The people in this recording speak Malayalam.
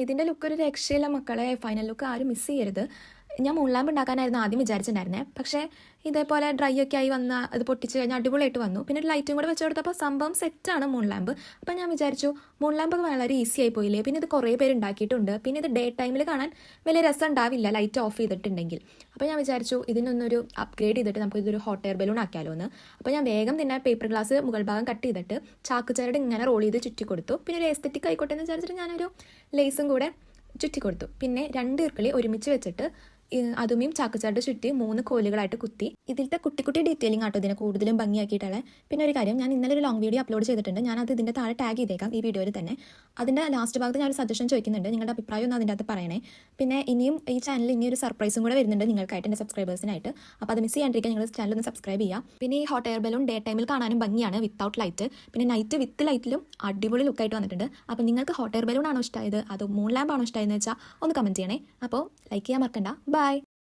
ഇതിൻ്റെ ലുക്ക് ഒരു രക്ഷയില്ല മക്കളെ. ഫൈനൽ ലുക്ക് ആരും മിസ് ചെയ്യരുത്. ഞാൻ മൂൺ ലാമ്പ് ഉണ്ടാക്കാനായിരുന്നു ആദ്യം വിചാരിച്ചിട്ടുണ്ടായിരുന്നത്. പക്ഷേ ഇതേപോലെ ഡ്രൈ ഒക്കെ ആയി വന്ന അത് പൊട്ടിച്ച് കഴിഞ്ഞാൽ അടിപൊളിയായിട്ട് വന്നു. പിന്നെ ഒരു ലൈറ്റും കൂടെ വെച്ച് കൊടുത്തപ്പോൾ സംഭവം സെറ്റാണ് മൂൺ ലാമ്പ്. അപ്പോൾ ഞാൻ വിചാരിച്ചു മൂൺ ലാമ്പ് വളരെ ഈസി ആയി പോയില്ലേ. പിന്നെ ഇത് കുറേ പേര് ഉണ്ടാക്കിയിട്ടുണ്ട്. പിന്നെ ഇത് ഡേ ടൈമിൽ കാണാൻ വലിയ രസം ഉണ്ടാവില്ല ലൈറ്റ് ഓഫ് ചെയ്തിട്ടുണ്ടെങ്കിൽ. അപ്പോൾ ഞാൻ വിചാരിച്ചു ഇതിനൊന്നൊരു അപ്ഗ്രേഡ് ചെയ്തിട്ട് നമുക്ക് ഇതൊരു ഹോട്ട് എയർ ബലൂൺ ആക്കിയാലോ എന്ന്. അപ്പോൾ ഞാൻ വേഗം തന്നെ പേപ്പർ ഗ്ലാസ് മുകൾ ഭാഗം കട്ട് ചെയ്തിട്ട് ചാക്ക് ചരട് ഇങ്ങനെ റോൾ ചെയ്ത് ചുറ്റി കൊടുത്തു. പിന്നെ ഒരു എസ്തെറ്റിക് ആയിക്കോട്ടെ എന്ന് വിചാരിച്ചിട്ട് ഞാനൊരു ലേസും കൂടെ ചുറ്റി കൊടുത്തു. പിന്നെ 2 ഇർക്കിളി ഒരുമിച്ച് വെച്ചിട്ട് അതുമേയും ചാക്കുചാട്ട് ചുറ്റി 3 കോലുകളായിട്ട് കുത്തി. ഇതിലത്തെ കുട്ടി കുട്ടി ഡീറ്റെയിലിംഗ് ആട്ടോ ഇതിനെ കൂടുതലും ഭംഗിയാക്കിയിട്ടുള്ള. പിന്നെ ഒരു കാര്യം, ഞാൻ ഇന്നലെ ഒരു ലോങ് വീഡിയോ അപ്ലോഡ് ചെയ്തിട്ടുണ്ട്. ഞാനത് ഇതിൻ്റെ താഴെ ടാഗ് ചെയ്തേക്കാം ഈ വീഡിയോയിൽ തന്നെ. അതിൻ്റെ ലാസ്റ്റ് ഭാഗത്ത് ഞാനൊരു സജഷൻ ചോദിക്കുന്നുണ്ട്, നിങ്ങളുടെ അഭിപ്രായം ഒന്ന് അതിൻ്റെ അകത്ത് പറയണേ. പിന്നെ ഇനിയും ഈ ചാനലിൽ ഇനിയൊരു സർപ്രൈസും കൂടെ വരുന്നുണ്ട് നിങ്ങൾക്കായിട്ട്, എൻ്റെ സബ്സ്ക്രൈബേഴ്സിനായിട്ട്. അപ്പോൾ അത് മിസ് ചെയ്യാണ്ടിരിക്കാൻ നിങ്ങൾ ചാനൽ ഒന്ന് സബ്സ്ക്രൈബ് ചെയ്യുക. പിന്നെ ഈ ഹോട്ട് എയർ ബലൂൺ ഡേ ടൈമിൽ കാണാനും ഭംഗിയാണ് വിത്തൗട്ട് ലൈറ്റ്. പിന്നെ നൈറ്റ് വിത്ത് ലൈറ്റിലും അടിപൊളി ലുക്കായിട്ട് വന്നിട്ടുണ്ട്. അപ്പോൾ നിങ്ങൾക്ക് ഹോട്ട് എയർ ബലൂൺ ആണോ ഇഷ്ടമായത് അതോ മൂൺ ലാമ്പ് ആണോ ഇഷ്ടമായതെന്ന് വെച്ചാൽ ഒന്ന് കമൻറ്റ് ചെയ്യണേ. അപ്പോൾ ലൈക്ക് ചെയ്യാൻ മറക്കണ്ട. ബൈ.